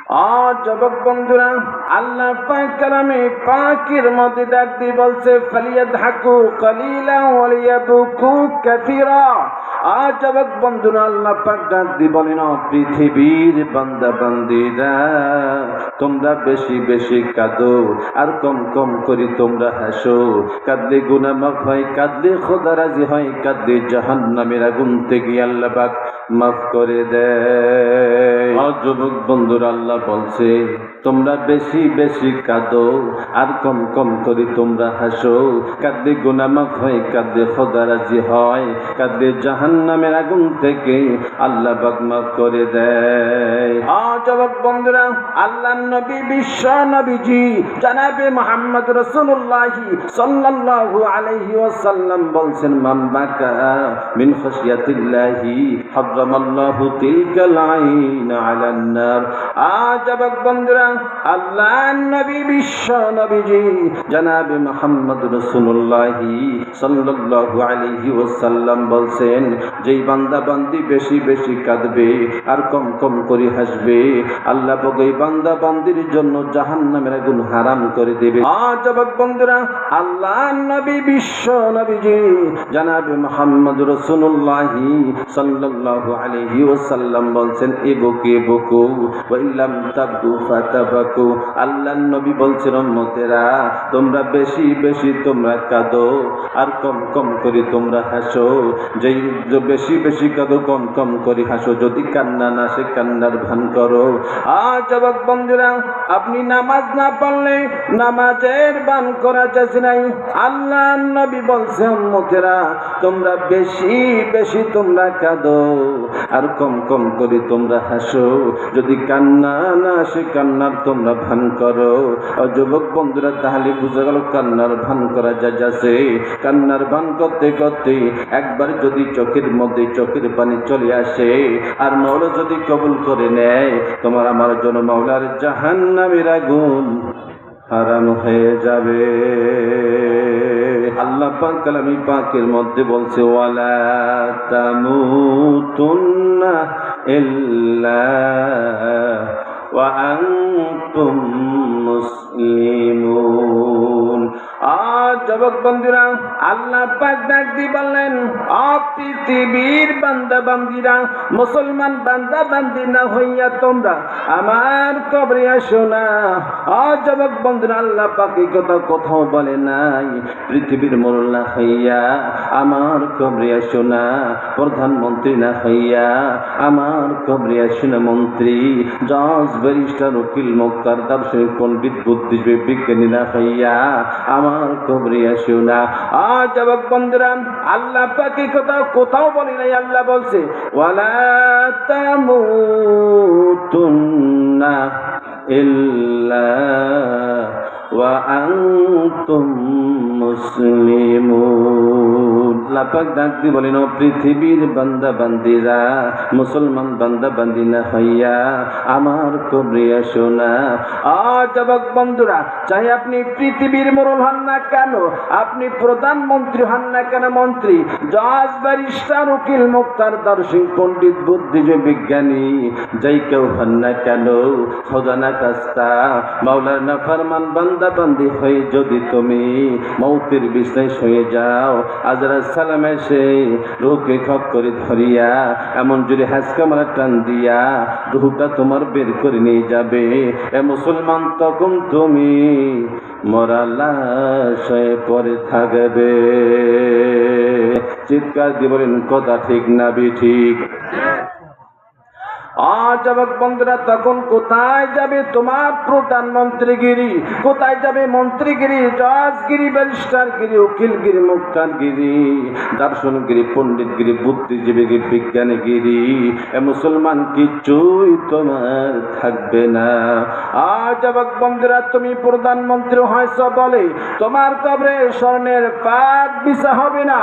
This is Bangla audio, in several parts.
যুবক বন্ধুরা, আল্লাহ পাক কালামে পাকের মধ্যে ডাক দিয়ে বলছে ফালিয়াদহাকু কালিলা ওয়া লিয়াবকু কাসীরা। যুবক বন্ধুরা, আল্লাহ পাক ডাক দিয়ে বলেন, পৃথিবীর বান্দা বান্দীরা, তোমরা বেশি বেশি কাঁদো আর কম কম করে তোমরা হাসো। কাঁদলে গুনাহ মাফ হয়, কাঁদলে খোদা রাজি হয়, কাঁদলে জাহান্নামের আগুন থেকে আল্লাহ পাক মাফ করে দেয়। যুবক বন্ধুরা, আল্লাহ বলছে তোমরা বেশি বেশি কাঁদো আর কম কম করে তোমরা হাসো। কাঁদলে গুনাহ মাফ হয়, কাঁদলে খোদা রাজি হয়, কাঁদলে জাহান্নামের আগুন থেকে আল্লাহ পাক মাফ করে দেয়। যুবক বন্ধুরা, আল্লাহর নবী বিশ্ব নবীজি জনাবে মুহাম্মদ রাসূলুল্লাহ সাল্লাল্লাহু আলাইহি ওয়াসাল্লাম বলছেন, মান বাকা মিন খাশিয়াতিল্লাহি হারামাল্লাহু তিলকাল আইন আলান নার। যুবক বন্ধুরা, আল্লাহর নবী বিশ্ব নবীজি জনাবে মুহাম্মদ রাসূলুল্লাহ সাল্লাল্লাহু আলাইহি ওয়াসাল্লাম বলছেন, যেই বান্দা বান্দি বেশি বেশি কাঁদবে আর কম কম করে হাসবে, আল্লাহ পাক ওই বান্দা বান্দির জন্য জাহান্নামের আগুন হারাম করে দেবে। যুবক বন্ধুরা, আল্লাহর নবী বিশ্ব নবীজি জনাবে মুহাম্মদ রাসূলুল্লাহ সাল্লাল্লাহু আলাইহি ওয়াসাল্লাম বলছেন, ইবকি বুকু ওয়া ইল্লাম তাবদু ফাতাবাকু। আল্লাহর নবী বলছেন, উম্মতেরা, তোমরা বেশি বেশি তোমরা কাঁদো আর কম কম করে তোমরা হাসো। যেই বেশি বেশি কাঁদো, কম কম করে হাসো। যদি কান্না না আসে, কান্নার ভান করো। যুবক বন্ধুরা, আপনি নামাজ না পড়লে নামাজের ভান করা যাচ্ছে নাই। আল্লাহর নবী বলছে, উম্মতেরা, তোমরা বেশি বেশি তোমরা কাঁদো আর কম কম করে তোমরা হাসো। যদি কান্না না আসে, কান্নার তোমরা ভান করো। যুবক বন্ধুরা, তাহলে বুঝা গেল কান্নার ভান করা যাচ্ছে। কান্নার ভান করতে করতে একবার যদি চোখের মধ্যে চোখের পানি চলে আসে আর মাওলা যদি কবুল করে নেয়, তোমার আমার জন্য মাওলার জাহান্নামের আগুন হারাম হয়ে যাবে। আল্লাহ পাক কালামে পাকের মধ্যে বলছে, ওয়ালা তামুতুন্না ইল্লা ওয়া আনতুম মুসলিমুন। যুবক বন্ধুরা, আল্লাহ পাক ডাক দিয়ে বললেন, পৃথিবীর বান্দা বান্দিরা, মুসলমান বান্দা বান্দি না হইয়া তোমরা আমার কবরে আসো না। যুবক বন্ধুরা, আল্লাহ পাক এই কথা কোথাও বলে নাই, পৃথিবীর মোড়ল না হইয়া আমার কবরে আসো না। প্রধানমন্ত্রী না হইয়া আমার কবরে আসো না। মন্ত্রী, জজ, ব্যারিস্টার, উকিল, মুক্তার, দার্শনিক, পণ্ডিত, বুদ্ধিজীবী, বিজ্ঞানী না হইয়া আমার কবরে আসো না। যুবক বন্ধুরা, আল্লাহ পাক এই কথা কোথাও বলে নাই। আল্লাহ বলছে, ওয়ালা তামুতুন্না ইল্লা ওয়া আনতুম মুসলিমুন। আল্লাহ পাক ডাক দিয়ে বলেন, ও পৃথিবীর বান্দা বান্দিরা, মুসলমান বান্দা বান্দি না হইয়া আমার কবরে আসো না। যুবক বন্ধুরা, চাই আপনি পৃথিবীর মোড়ল হন না কেন, আপনি প্রধানমন্ত্রী হন না কেন, মন্ত্রী, জজ, ব্যারিস্টার, উকিল, মুক্তার, দার্শনিক, পণ্ডিত, বুদ্ধিজীবী, বিজ্ঞানী, যাই কেউ হন না কেন, খোদা না কাস্তা মাওলার নাফরমান বান্দা বান্দি হয়ে যদি তুমি মৌতের বিছানায় শুয়ে যাও, আজরাইল সালাম এসে রূহকে খপ করে ধরিয়া এমন জোরে হাসকা মারা টান দিয়া রূহটা তোমার বের করে নিয়ে যাবে। এ মুসলমান, তখন তুমি মরা লাশ হয়ে পড়ে থাকবে। চিৎকার দিয়ে বলেন, কথা ঠিক না বেঠিক? যুবক বন্ধুরা, তখন কোথায় যাবে তোমার প্রধানমন্ত্রীগিরি, কোথায় যাবে মন্ত্রীগিরি, জজগিরি, ব্যারিস্টারগিরি, উকিলগিরি, মুক্তারগিরি, দার্শনিকগিরি, পণ্ডিতগিরি, বুদ্ধিজীবীগিরি, বিজ্ঞানীগিরি? এ মুসলমান, কিছুই তোমার থাকবে না। যুবক বন্ধুরা, তুমি প্রধানমন্ত্রী হয়েছ বলে তোমার কবরে স্বর্ণের পাত বিছা হবে না।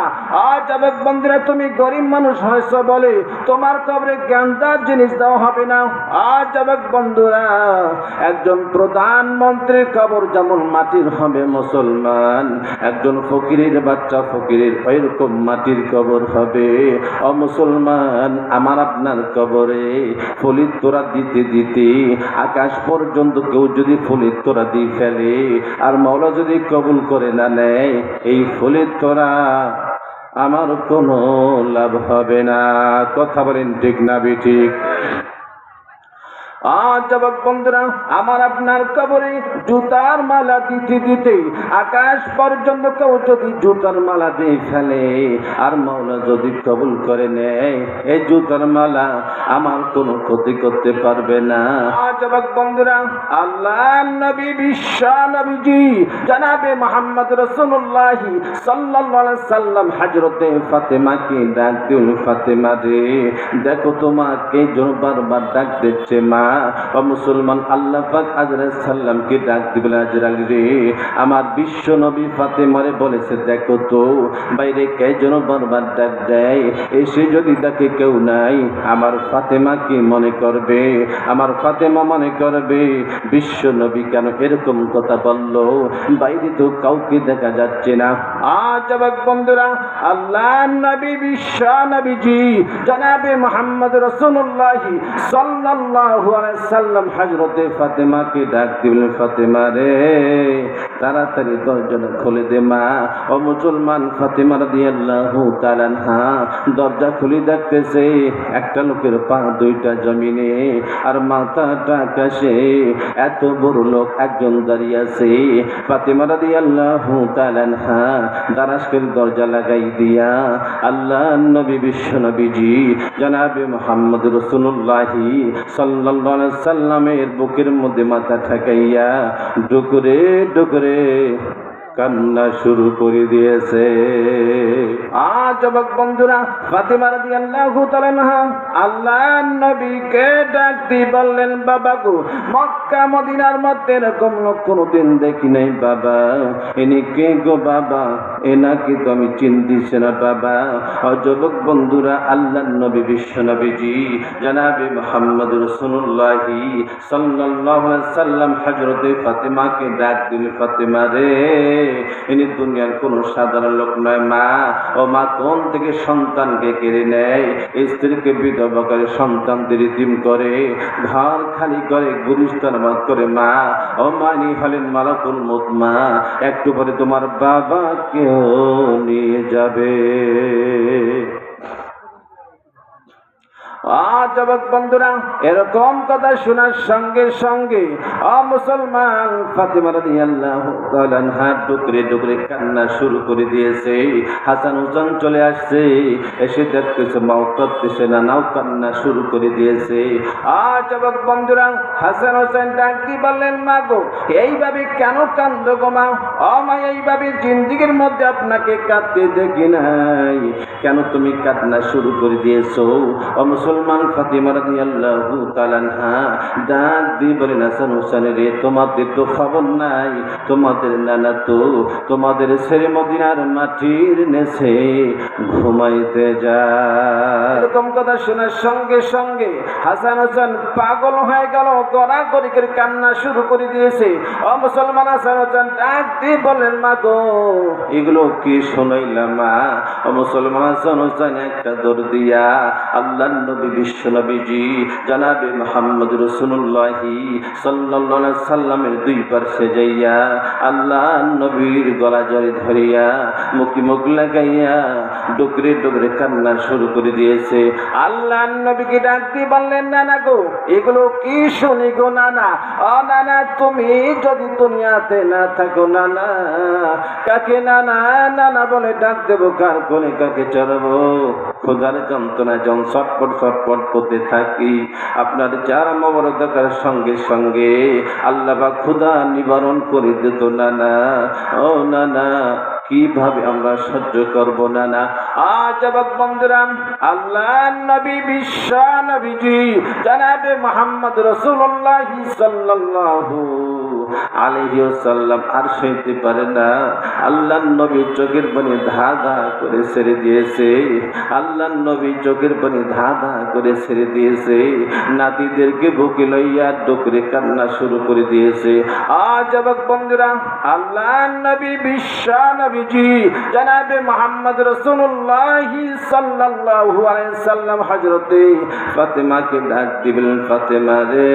যুবক বন্ধুরা, তুমি গরিব মানুষ হয়েছ বলে তোমার কবরে জ্ঞানদার জিনিস দেওয়া হবে না। যুবক বন্ধুরা, একজন প্রধানমন্ত্রীর কবর যেমন মাটির হবে মুসলমান, একজন ফকিরের বাচ্চা ফকিরের ওইরকম মাটির কবর হবে। মুসলমান, আমার আপনার কবরে ফলিত তোরা দিতে দিতে আকাশ পর্যন্ত কেউ যদি ফলিত তোরা দিয়ে ফেলে আর মাওলা যদি কবুল করে না নেয়, এই ফলিত তোরা আমার কোনো লাভ হবে না। কথা বলেন ঠিক না বেঠিক? যুবক বন্ধুরা, আমার আপনার কবরে জুতার মালা দিতে দিতে আকাশ পর্যন্ত কেউ যদি জুতার মালা দিয়ে ফেলে আর মাওলা যদি কবুল করে নেয়, এই জুতার মালা আমার কোনো ক্ষতি করতে পারবে না। যুবক বন্ধুরা, আল্লাহ নবী বিশ্ব নবীজি জনাবে মুহাম্মদ রাসূলুল্লাহ সাল্লাল্লাহু আলাইহি সাল্লাম হযরতে ফাতেমাকে ডাক দিল, ফাতেমা রে, দেখো তোমাকে বারবার ডাক দিচ্ছে মা। মুসলমান, আল্লাহ পাক আজরাইল সাল্লামকে ডাক দিবেন, আজরাইল রে, আমার বিশ্ব নবী ফাতেমারে বলেছে দেখো তো বাইরে কে যেন বারবার ডাক দেয়, এসে যদি দেখে কেউ নাই, আমার ফাতেমা কি মনে করবে? আমার ফাতেমা মনে করবে বিশ্ব নবী কেন এরকম কথা বলল, বাইরে তো কাউকে দেখা যাচ্ছে না। যুবক বন্ধুরা, আল্লাহ নবী বিশ্ব নবীজি জনাবে মুহাম্মদ রাসূলুল্লাহ সাল্লাল্লাহু আলাইহি সাল্লাম হযরতে ফাতেমাকে ডাক দিলেন, ফাতেমা রে, তাড়াতাড়ি দরজাটা খুলে দে মা। মুসলমান, ফাতেমা রাদিয়াল্লাহু তাআলা আনহা দরজা খুলে দেখতেছে একটা লোকের পা দুইটা জমিনে আর মাথাটা আকাশে, এত বড় লোক একজন দাঁড়িয়ে আছে। ফাতেমা রাদিয়াল্লাহু তাআলা আনহা দারাজ করে দরজা লাগাই দিয়া আল্লাহ নবী বিশ্ব নবীজি জনাবে মুহাম্মদ রাসূলুল্লাহ সাল্লাল্লাহু আলাইহি সাল্লামের বুকের মধ্যে মাথা ঠেকাইয়া ডুকরে ডুকরে কান্না শুরু করে দিয়েছে। যুবক বন্ধুরা, ফাতেমা রাদিয়াল্লাহু তাআলা আনহা আল্লাহ নবীকে ডাক দিয়ে বললেন, বাবা গো, মক্কা মদিনার মধ্যে এরকম লোক কোনোদিন দেখি নাই বাবা, ইনি কে গো বাবা? এনাকে তো আমি চিনতেছি না বাবা। যুবক বন্ধুরা, আল্লাহ নবী বিশ্ব নবীজি জনাবে মুহাম্মদ রাসূলুল্লাহ সাল্লাল্লাহু আলাইহি সাল্লাম হযরতে ফাতেমাকে ডাক দিলেন, ফাতেমা রে, ইনি দুনিয়ার কোন সাধারণ লোক নয় মা। ও মা কোন থেকে সন্তানকে কেড়ে নেয়, স্ত্রীকে বিধবা করে, সন্তানদের ইতিম করে, ঘর খালি করে, গুলিস্তান বাদ করে মা। ও মা, ইনি হলেন মালাকুল মউত মা, একটু পরে তোমার বাবাকেও নিয়ে যাবে। যুবক বন্ধুরা, এরকম কথা শোনার সঙ্গে সঙ্গে মুসলমান ফাতেমা রাদিয়াল্লাহু তাআলা আনহা ডুকরে ডুকরে কান্না শুরু করে দিয়েছে। হাসান হুসাইন চলে আসছে, এসে দেখতেছে মাও কাঁদতেছে, নানাও কান্না শুরু করে দিয়েছে। যুবক বন্ধুরা, হাসান হুসাইন ডাক দিয়ে বললেন, মা গো, এইভাবে কেন কান্দো গো মা? মা, এইভাবে জিন্দেগির মধ্যে আপনাকে কাঁদতে দেখি নাই, কেন তুমি কান্না শুরু করে দিয়েছো? মুসলমান, ফাতেমা রাদিয়াল্লাহু তাআলা আনহা ডাক দিয়ে বলেন, হাসান হুসাইন রে, তোমাদের তো খবর নাই, তোমাদের নানা তো তোমাদের ছেড়ে মদিনার মাটির নেছে ঘুমাইতে যায়। এরকম কথা শোনার সঙ্গে সঙ্গে হাসান হুসাইন পাগল হয়ে গেল, গড়াগড়ি করে কান্না শুরু করে দিয়েছে। মুসলমান, হাসান হুসাইন ডাক দিয়ে বলেন, মা গো, এগুলো কি শোনাইলাম মা? মুসলমান, হাসান হুসাইন একটা দৌড় দিয়া আল্লাহ নবী বিশ্ব নবীজি জনাবে মুহাম্মদ রাসূলুল্লাহ সাল্লাল্লাহু আলাইহি সাল্লামের দুই পাশে যাইয়া আল্লাহ নবীর গলা জড়ি ধরিয়া মুখে মুখ লাগাইয়া ডুকরে ডুকরে কান্না শুরু করে দিয়েছে। আল্লাহ নবীকে ডাক দিয়ে বললেন, নানা গো, এগুলো কি শুনি গো নানা? নানা, তুমি যদি দুনিয়াতে না থাকো নানা, কাকে নানা নানা বলে ডাক দেবো? কার কোলে কাকে চড়বো? খোদার যন্ত্রণা যখন ছটপট ছটপট করতে থাকি, আপনার যার মবরদাকার সঙ্গে সঙ্গে আল্লাহ বা খোদা নিবারণ করে দিত নানা। ও নানা, কিভাবে আমরা সহ্য করব না? না যুবক বন্ধুরা, আল্লাহ নবী বিশ্ব নবীজি জনাবে মুহাম্মদ রাসূলুল্লাহ সাল্লাল্লাহু আলাইহি ওয়াসাল্লাম আর সইতে পারে না। আল্লাহ নবী চোখের পানি ধা ধা করে ছেড়ে দিয়েছে। আল্লাহ নবী চোখের পানি ধা ধা করে ছেড়ে দিয়েছে। নাতিদেরকে বুকে লইয়া ডুকরে কান্না শুরু করে দিয়েছে। যুবক বন্ধুরা, আল্লাহ নবী বিশ্ব নবীজি জনাবে মুহাম্মদ রাসূলুল্লাহ সাল্লাল্লাহু আলাইহি ওয়াসাল্লাম হযরতে ফাতেমাকে ডাক দিবেন, ফাতেমা রে,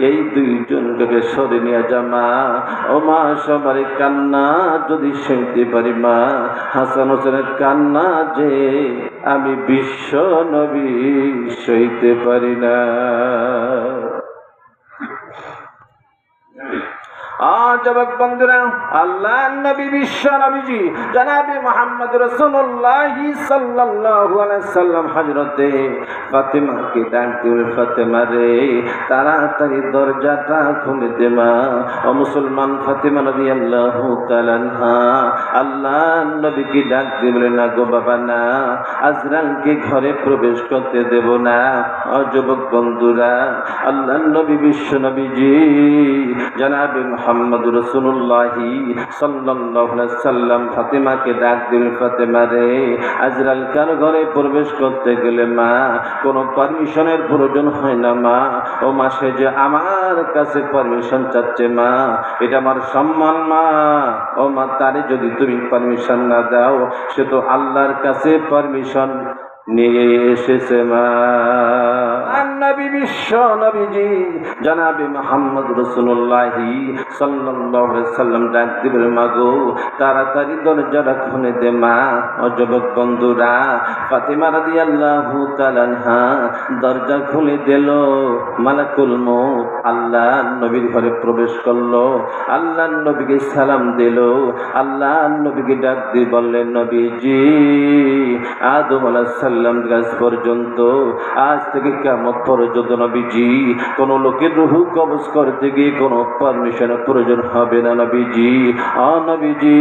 এই দুইজনকে সরে নিয়ে যা মা। ও মা, সবার কান্না যদি সইতে পারি মা, হাসান হোসেনের কান্না যে আমি বিশ্ব নবী সইতে পারি না। যুবক বন্ধুরা, আল্লাহ নবী বিশ্ব নবীজি জনাবে মুহাম্মদ রাসূলুল্লাহ সাল্লাল্লাহু আলাইহি সাল্লাম হযরতে ফাতেমাকে ডাক দিলেন, ফাতেমা রে, তাড়াতাড়ি দরজাটা খুলে দে মা। ও মুসলমান, ফাতেমা রাদিয়াল্লাহু তাআলা আনহা আল্লাহ নবীকে ডাক দিলেন, না গো বাবা না, আজরাইলকে ঘরে প্রবেশ করতে দেব না। যুবক বন্ধুরা, আল্লাহ নবী বিশ্ব নবীজি জনাবে মুহাম্মদ রাসূলুল্লাহ সাল্লাল্লাহু আলাইহি সাল্লাম ফাতেমাকে ডাক দিলেন, ফাতেমা রে, আজরাইল কার ঘরে প্রবেশ করতে গেলে মা কোনো পারমিশনের প্রয়োজন হয় না মা। ও মা, সে যে আমার কাছে পারমিশন চাচ্ছে মা, এটা আমার সম্মান মা। ও মা, তারে যদি তুমি পারমিশন না দাও, সে তো আল্লাহর কাছে পারমিশন নিয়ে এসেছে মা। নবী বিশ্ব নবীজি জনাবে মুহাম্মদ রাসূলুল্লাহ সাল্লাল্লাহু আলাইহি সাল্লাম ডাক দিবেন, মা গো, তাড়াতাড়ি দরজাটা খুলে দে মা। যুবক বন্ধুরা, ফাতেমা রাদিয়াল্লাহু তাআলা আনহা দরজা খুলে দিল। মালাকুল মউত আল্লাহ নবীর ঘরে প্রবেশ করলো। আল্লাহ নবীকে সালাম দিল। আল্লাহ নবীকে ডাক দিয়ে বললেন, নবীজি, আদম আলাইহিস সালাম গাছ পর্যন্ত আজ থেকে কিয়ামত পর্যন্ত নবীজি কোন লোকের রূহ কবজ করতে গিয়ে কোনো পারমিশনের প্রয়োজন হবে না নবীজি। নবীজি,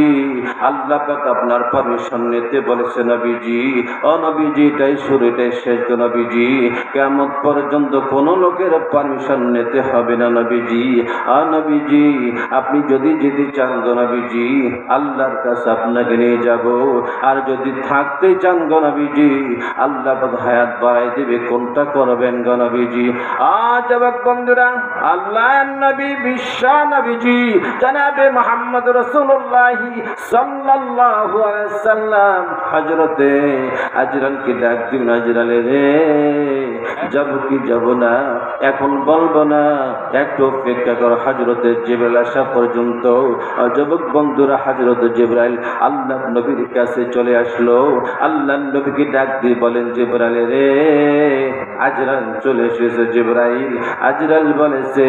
আল্লাহ পাক আপনার পারমিশন নিতে বলেছে নবীজি। নবীজি, এটাই শুরু, এটাই শেষ নবীজি। কিয়ামত পর্যন্ত কোন লোকের পারমিশন নিতে হবে না নবীজি। নবীজি, আপনি যদি যেতে চান গো নবীজি, আল্লাহর কাছে আপনাকে নিয়ে যাব। আর যদি থাকতে চান গো নবীজি, আল্লাহ পাক হায়াত বাড়াই দিবে। কোনটা করবেন গো নবীজি? যুবক বন্ধুরা, আল্লাহ নবী বিশ্ব নবীজি জনাবে মুহাম্মদ রাসূলুল্লাহ সাল্লাল্লাহু আলাইহি সাল্লাম হযরতে আজরাইলকে ডাক দিলেন, আজরাইল রে, যাব কি যাব না এখন বলবো না, একটু অপেক্ষা কর, হযরতে জিবরাইল আসা পর্যন্ত। যুবক বন্ধুরা, হযরতে জিবরাইল আল্লাহ নবীর কাছে চলে আসলো। আল্লাহ নবীকে ডাক দিয়ে বলেন, জিবরাইল রে, আজরাইল চলে এসেছে। জিবরাইল, আজরাইল বলেছে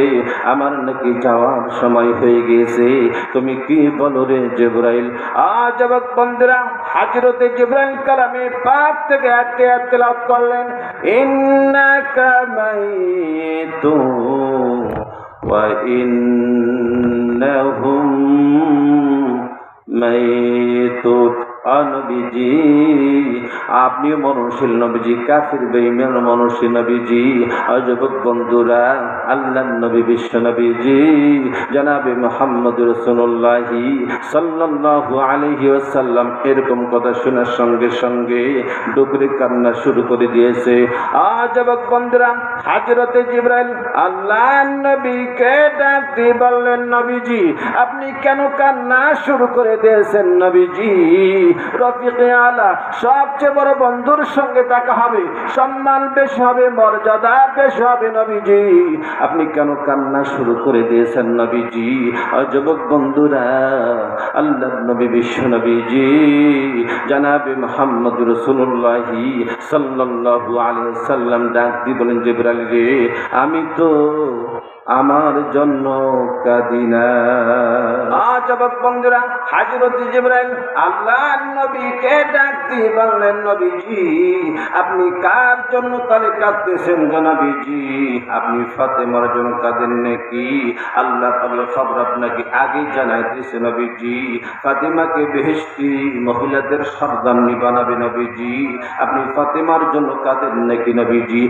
আমার নাকি যাওয়ার সময় হয়ে গেছে, তুমি কি বলো রে জিবরাইল? যুবক বন্ধুরা, হযরতে জিবরাইল কালামে পাক থেকে আয়াতে তেলাওয়াত করলেন, ইন্নাকা মাইতুন ওয়া ইন্নাহুম মাইতুন। নবীজি, আপনিও মরণশীল নবীজি, কাফির বেঈমান মরণশীল নবীজি। যুবক বন্ধুরা, আল্লাহ নবী বিশ্ব নবীজি জনাবে মুহাম্মদ রাসূলুল্লাহ সাল্লাল্লাহু আলাইহি ওয়াসাল্লাম এরকম কথা শোনার সঙ্গে সঙ্গে ডুকরে কান্না শুরু করে দিয়েছে। যুবক বন্ধুরা, হযরতে জিবরাইল আল্লাহ নবীকে ডাক দিয়ে বললেন, নবীজি, আপনি কেন কান্না শুরু করে দিয়েছেন নবীজি? রফিকে আলা, সবচেয়ে বড় বন্ধুর সঙ্গে দেখা হবে, সম্মান বেশি হবে, মর্যাদা বেশি হবে নবীজি, আপনি কেন কান্না শুরু করে দিয়েছেন নবীজি? যুবক বন্ধুরা, আল্লাহ নবী বিশ্ব নবীজি জনাবে মুহাম্মদ রাসূলুল্লাহ সাল্লাল্লাহু আলাইহি সাল্লাম ডাক দিয়ে বলেন, জিবরাইল রে, আমি তো আমার জন্য কাদিনা। যুবক বন্ধুরা, হযরত জিবরাইল আল্লাহর নবীকে ডাক দিয়ে বললেন, নবীজি আপনি কার জন্য তাহলে কাঁদতেছেন গো নবীজি? আপনি ফাতেমার জন্য কাঁদেন নাকি? আল্লাহ পাকের খবর আপনাকে আগে জানাই দিয়েছে নবীজি। ফাতেমাকে বেহেশতি মহিলাদের সর্দারনি বানাবে নবীজি। আপনি ফাতেমার জন্য কাঁদেন নাকি নবীজি?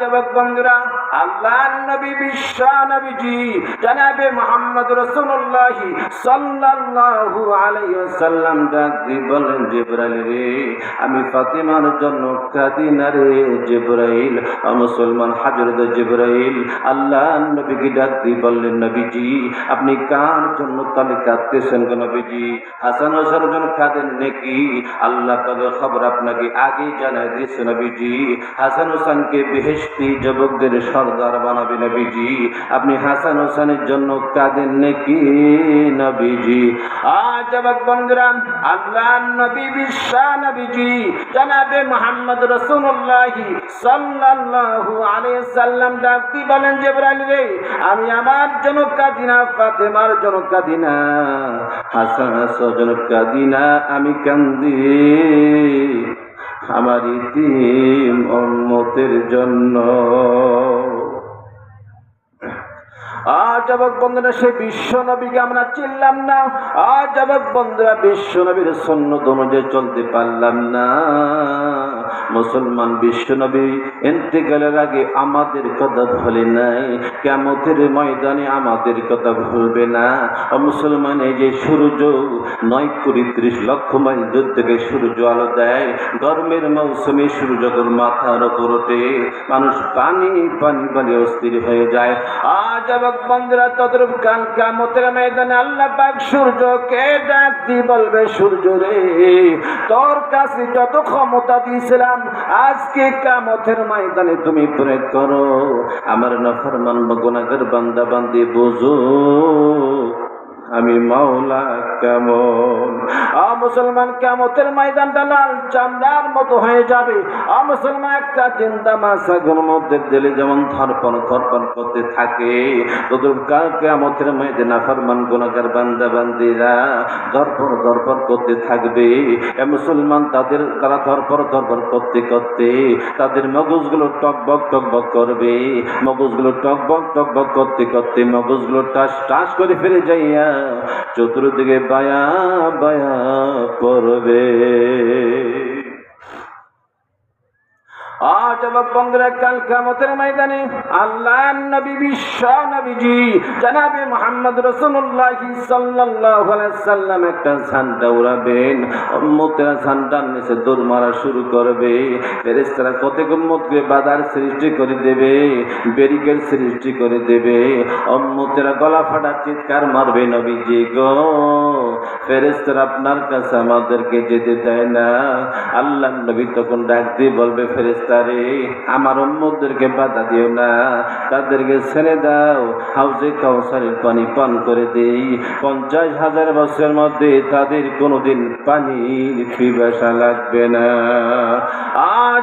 যুবক বন্ধুরা, আল্লাহর নবী বিশ্ব নবীজি জনাবে মুহাম্মদ রাসূলুল্লাহ সাল্লাল্লাহু আলাইহি ওয়াসাল্লাম ডাক দিয়ে বলেন, জিবরাইল রে আমি ফাতেমার জন্য কাঁদি না রে জিবরাইল। মুসলমান হযরত জিবরাইল আল্লাহর নবীকে ডাক দিয়ে বললেন, নবীজি আপনি কার জন্য তাহলে কাঁদতেছেন গো নবীজি? হাসান হোসেনের জন্য কাঁদেন নাকি? আল্লাহ পাকের খবর আপনাকে আগে জানাই দিয়েছে নবীজি। হাসান হোসেনকে বেহেশতি যুবকদের সর্দার বানাবে নবীজি। আপনি হাসান হোসেনের জন্য কাঁদেন নাকি নবীজি? যুবক বন্ধুরা, আল্লাহর নবী বিশ্ব নবীজি জনাবে মুহাম্মদ রাসূলুল্লাহ সাল্লাল্লাহু আলাইহি সাল্লাম ডাক দিয়ে বলেন, জিবরাইল রে আমি আমার জন্য কাঁদি না, ফাতেমার জন্য কাঁদি না, হাসান হোসেনের জন্য কাঁদি না, আমি কাঁদি আমার ইতিম উম্মতের জন্য। যুবক বন্ধুরা, সেই বিশ্ব নবীকে আমরা চিনলাম না। যুবক বন্ধুরা, বিশ্ব নবীর সুন্নত অনুযায়ী চলতে পারলাম না। মুসলমান বিশ্ব নবী ইন্তেকালের আগে আমাদের কথা ভুলে নাই, কিয়ামতের ময়দানে আমাদের কথা ভুলবে না। মুসলমান, এই যে সূর্য 9:30 লক্ষ মাইল দূর থেকে সূর্য আলো দেয়, গরমের মৌসুমে সূর্য যখন মাথার উপর ওঠে মানুষ পানি পানি পানি অস্থির হয়ে যায়। যুবক বন্ধুরা, তদ্রূপ কাল কিয়ামতের ময়দানে আল্লাহ পাক সূর্যকে ডাক দিয়ে বলবে, সূর্য রে তোর কাছে যত ক্ষমতা দিয়েছিলাম আজকে কিয়ামতের ময়দানে তুমি প্রয়োগ করো। আমার নাফরমান গুনাহগার বান্দা বান্দি বুঝো আমি মাওলা কেমন। মুসলমান, কিয়ামতের ময়দানটা লাল চামড়ার মতো হয়ে যাবে। মুসলমান, একটা জিন্দা মাছ আগুনের মধ্যে দিলে যেমন ধরপন ধরপন করতে থাকে, তদ্রূপ কিয়ামতের ময়দানে নাফরমান গুনাহগার বান্দা বান্দিরা ধরপন ধরপন করতে থাকবে। মুসলমান, তারা ধরপন ধরপন করতে করতে তাদের মগজগুলো টকবক টকবক করবে। মগজগুলো টকবক টকবক করতে করতে মগজগুলো টাস টাস করে ফিরে যাইয়া চতুর্দিকে বায়া বায়া পড়বে। যুবক বন্ধুরা, কাল কিয়ামতের ময়দানে আল্লাহর নবী বিশ্ব নবীজি জনাবে মুহাম্মদ রাসূলুল্লাহ সাল্লাল্লাহু আলাইহি সাল্লাম একটা ঝান্ডা উড়াবেন। উম্মতেরা ঝান্ডার নিচে দৌড় মারা শুরু করবে। ফেরেশতারা কতক উম্মতকে বাধার সৃষ্টি করে দেবে, ব্যারিকেড সৃষ্টি করে দেবে। উম্মতেরা গলা ফাটা চিৎকার মারবে, নবীজি গো ফেরেশতারা আপনার কাছে আমাদেরকে যেতে দেয় না। আল্লাহর নবী তখন ডাক দিয়ে বলবে, ফেরেশতা রে আমার উম্মতদেরকে বাধা দিও না, তাদেরকে ছেড়ে দাও, হাউজে কাউসারের পানি পান করে দেই। 50,000 বছরের মধ্যে তাদের কোনোদিন পানির পিপাসা লাগবে না।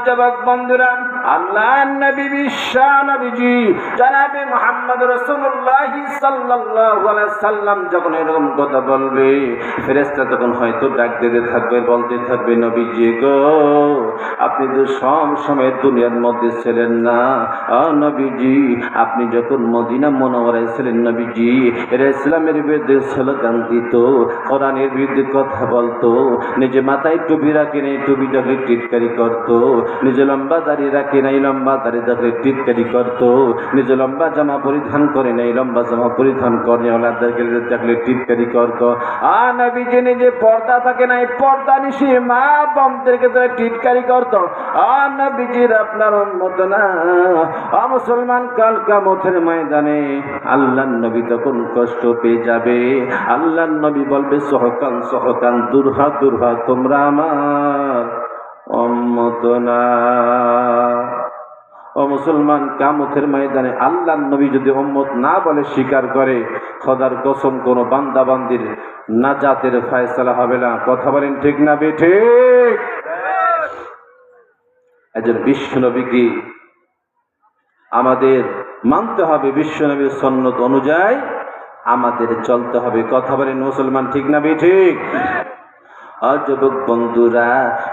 যুবক বন্ধুরা, আল্লাহর নবী বিশ্ব নবীজি জনাবে মুহাম্মদ রাসূলুল্লাহ সাল্লাল্লাহু আলাইহি সাল্লাম যখন এরকম কথা বলবে, ফেরেশতা তখন হয়তো ডাক দিতে থাকবে, বলতে থাকবে, নবীজি গো আপনি তো সব সময় দুনিয়ার মধ্যে ছিলেন না। নবীজি আপনি যখন মদিনা মুনাওয়ারায় ছিলেন, নবীজি এরা ইসলামের বিরুদ্ধে স্লোগান দিত, কোরআনের বিরুদ্ধে কথা বলতো, নিজে মাথায় টুপি রাখে নাই, টুপিটাকে টিটকারি করতো, নিজে লম্বা দাড়ি রাখে নাই, লম্বা দাড়ি তাকে টিটকারি করতো, নিজে লম্বা জামা পরিধান করে নাই, লম্বা জামা পরিধান করে ওলাদেরকে থাকলে টিটকারি করতো। নবীজি নিজে পর্দা থাকে নাই, পর্দা নিশি মা বোনদেরকে তারা টিটকারি করতো। নবীজির আপনার উম্মত না। মুসলমান, কাল কিয়ামতের ময়দানে আল্লাহর নবী তখন কষ্ট পেয়ে যাবে। আল্লাহর নবী বলবে, সহকান সহকান, দুরহা দুরহা, তোমরা আমার উম্মত না। মুসলমান, কিয়ামতের ময়দানে আল্লাহর নবী যদি উম্মত না বলে স্বীকার করে, খোদার কসম কোন বান্দা বান্দির নাজাতের ফয়সালা হবে না। কথা বলেন ঠিক না বেঠিক? একজন বিশ্ব নবী কি আমাদের মানতে হবে, বিশ্বনবীর সুন্নাত অনুযায়ী আমাদের চলতে হবে। কথা বলেন মুসলমান, ঠিক না ঠিক? যুবক বন্ধুরা,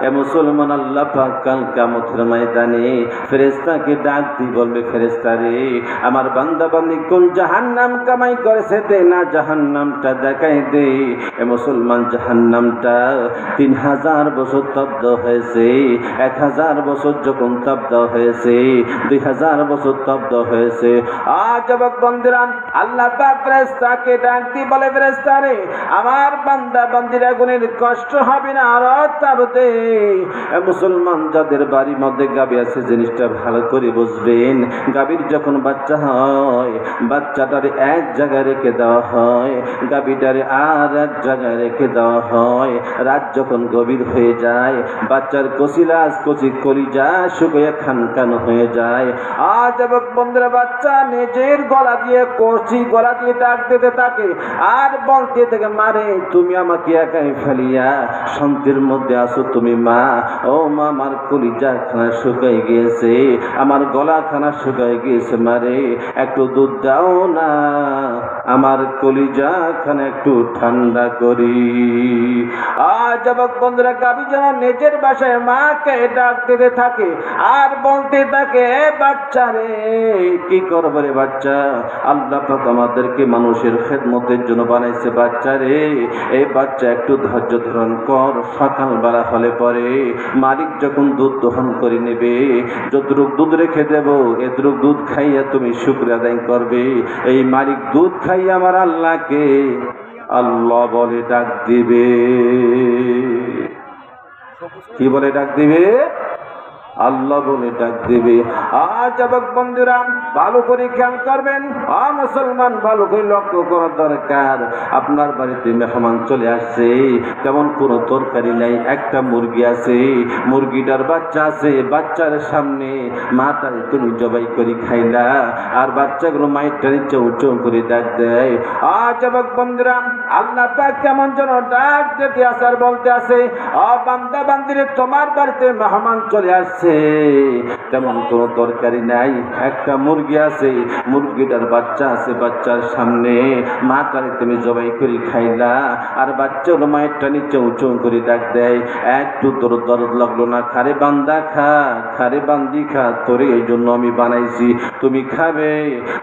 এ মুসলমান, আল্লাহ পাক কাল কিয়ামতের ময়দানে ফেরেশতাকে ডাক দিয়ে বলবে, ফেরেশতা রে, আমার বান্দা বান্দি কোন জাহান্নাম কামাই করেছে, দে না জাহান্নামটা দেখাই দে। এ মুসলমান, জাহান্নামটা 3000 বছর তপ্ত হয়েছে, 1000 বছর যখন তপ্ত হয়েছে, 2000 বছর তপ্ত হয়েছে। যুবক বন্ধুরা, আল্লাহ পাক ফেরেশতাকে ডাক দিয়ে বলে, ফেরেশতা রে, আমার বান্দা বান্দির আগুনের কষ্ট হবে না, আর তাবতে। মুসলমান, যাদের বাড়ির মধ্যে গাভী আছে, জিনিসটা ভালো করে বুঝবেন। গাভীর যখন বাচ্চা হয়, বাচ্চাটারে এক জায়গায় রেখে দেওয়া হয়, গাভীটারে আর এক জায়গায় রেখে দেওয়া হয়। রাত যখন গভীর হয়ে যায়, বাচ্চার কচি কলিজা শুকিয়ে খানখান হয়ে যায়। যুবক বন্ধুরা, বাচ্চা নিজের গলা দিয়ে গলা দিয়ে ডাক দিতে থাকে আর বলতে থাকে, মারে তুমি আমাকে একাই ফেলিয়া শান্তির মধ্যে আসো তুমি মা। ও মা, আমার কলিজা খানা শুকাই গিয়েছে, আমার গলা খানা শুকাই গিয়েছে, মারে একটু দুধ দাও না, আমার কলিজা খানা একটু ঠান্ডা করি। যুবক বন্ধুরা, গাভী যেন নিজের বাসায় মাকে ডাক দিতে থাকে আর বলতে থাকে, বাচ্চা রে, কি করবো রে বাচ্চা, আল্লাহ পাক আমাদেরকে মানুষের খেদমতের জন্য বানাইছে। বাচ্চা রে, এই বাচ্চা একটু ধৈর্য ধারণ কর, সকালবেলা হলে পরে মালিক যখন দুধ দহন করে নেবে, যতটুক দুধ রেখে দেব, এতটুক দুধ খাইয়া তুমি শুকরিয়া আদায় করবে। এই মালিক দুধ খাইয়া আমার আল্লাহকে আল্লাহ বলে ডাক দিবে। কি বলে ডাক দিবে? আল্লাহ বলে ডাক দিবে। যুবক বন্ধুরা, ভালো করে খেয়াল করবেন। মুসলমান, ভালো করে লক্ষ্য করার দরকার। আপনার বাড়িতে মেহমান চলে আসছে, তেমন কোনো তরকারি নাই, একটা মুরগি আছে, মুরগিটার বাচ্চা আছে, বাচ্চার সামনে মাটা তুমি জবাই করে খাইলা, আর বাচ্চাগুলো মায়েরটা নিচে উঁচু করে ডাক দেয়। যুবক বন্ধুরা, আল্লাহ পাক কেমন যেন ডাক দিতে আসে আর বলতে আছে, বান্দা বান্দিরে, তোমার বাড়িতে মেহমান চলে আসছে, তেমন কোনো তরকারি নাই, একটা মুরগি আছে, মুরগিটার বাচ্চা আছে, বাচ্চার সামনে মাটারে তুমি জবাই করে খাইলা, আর বাচ্চাগুলো মায়েরটা নিচে উঁচু করে ডাক দেয়। একটু তোর দরদ লাগলো না? খারে বান্দা খা, খারে বান্দি খা, তোরে এই জন্য আমি বানাইছি, তুমি খাবে।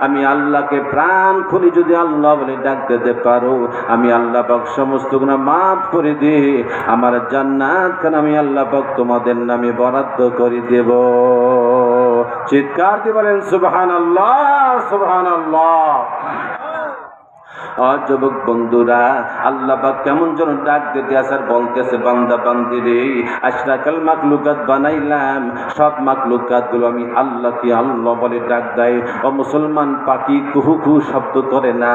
আমি আল্লাহকে প্রাণ খুলে যদি আল্লাহ বলে ডাক দিতে পারো, আমি আল্লাহ পাক সমস্ত গুনাহ মাফ করে দিই, আমার জান্নাত খান আমি আল্লাহ পাক তোমাদের নামে বরাদ্দ করে দেব। চিৎকার দিয়ে বলেন সুবহানাল্লাহ, সুবহানাল্লাহ। যুবক বন্ধুরা, আল্লাহ পাক কেমন যেন ডাক দিতে আসার বলতেছে, বান্দা বান্দিরে, আশরাকাল মাখলুকাত বানাইলাম, সব মাখলুকাত গুলো আমি আল্লাহকে আল্লাহ বলে ডাক দেয়। ও মুসলমান, পাখি কুহু কুহু শব্দ করে না,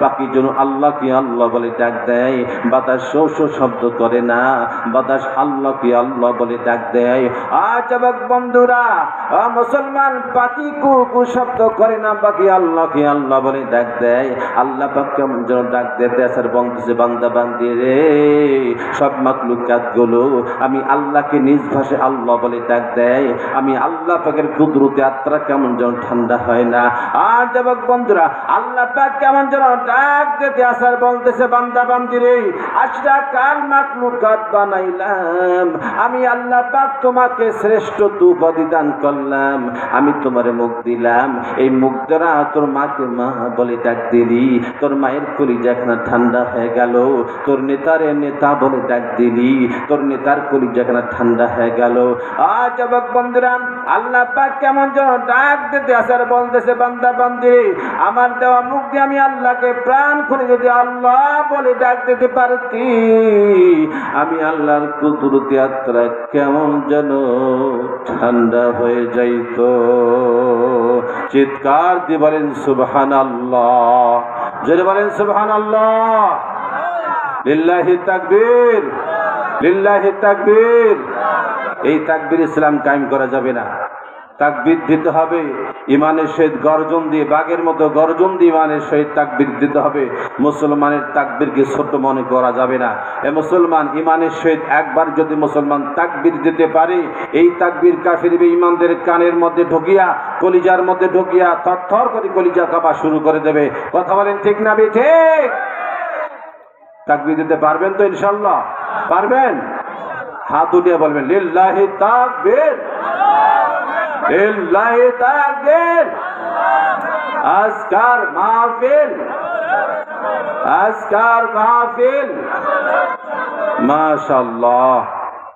পাখি যেন আল্লাহকে আল্লাহ বলে ডাক দেয়। বাতাস শো শো শব্দ করে না, বাতাস আল্লাহকে আল্লাহ বলে ডাক দেয়। যুবক বন্ধুরা, মুসলমান, পাখি কুহু কুহু শব্দ করে না, পাখি আল্লাহকে আল্লাহ বলে ডাক দেয়। আল্লাহ পাক কেমন যেন ডাক দিতে আসার বলতেছে, বান্দা বান্দি রে, সব মাখলুকাত গুলো আমি আল্লাহকে নিজ ভাষায় আল্লাহ বলে ডাক দেয়। আমি আল্লাহ পাকের কুদরতে আত্মা কেমন যেন ঠান্ডা হয় না। যুবক বন্ধুরা, আল্লাহ পাক কেমন যেন ডাক দিতে আসার বলতেছে, বান্দা বান্দি রে, আশরাকাল মাখলুকাত বানাইলাম, আমি আল্লাহ পাক তোমাকে শ্রেষ্ঠ উপাধি দান করলাম, আমি তোমারে মুখ দিলাম, এই মুখ দ্বারা তোর মাকে মা বলে ডাক দিলি, তোর মায়ের কলিজা খানা ঠান্ডা হয়ে গেল, তোর নেতারে নেতা বলে ডাক দিলি, তোর নেতার কলিজা খানা ঠান্ডা হয়ে গেল। যুবক বন্ধুরা, আল্লাহ পাক কেমন যেন ডাক দিতে আসার বলতেছে, বান্দা বান্দি, আমার দেওয়া মুখ দিয়ে আমি আল্লাহকে প্রাণ খুলে যদি আল্লাহ বলে ডাক দিতে পারতি, আমি আল্লাহর কুদরতি আত্মা কেমন যেন ঠান্ডা হয়ে যাইত। চিৎকার দিয়ে বলেন সুবহানাল্লাহ, জোরে বলেন সুবহানাল্লাহ। লিল্লাহি তাকবীর, লিল্লাহি তাকবীর। এই তাকবীর ইসলাম কায়েম করা যাবে না। তাকবীর দিতে হবে, ইমানের সহিত গর্জন দিয়ে, বাঘের মতো গর্জন দিয়ে ইমানের সহিত তাকবীর দিতে হবে। মুসলমানের তাকবীরকে ছোট মনে করা যাবে না। এ মুসলমান, ইমানের সহিত একবার যদি মুসলমান তাকবীর দিতে পারে, এই তাকবীর কাফির বেঈমানদের কানের মধ্যে ঢুকিয়া, কলিজার মধ্যে ঢুকিয়া থরথর করে কলিজা কাঁপা শুরু করে দেবে। কথা বলেন ঠিক না বেঠে? তাকবীর দিতে পারবেন তো ইনশাআল্লাহ? পারবেন? হাত উঠিয়ে বলবেন লিল্লাহি তাকবীর, লিল্লাহি তাকবীর। আজকার মাহফিল, আজকার মাহফিল, মাশাআল্লাহ।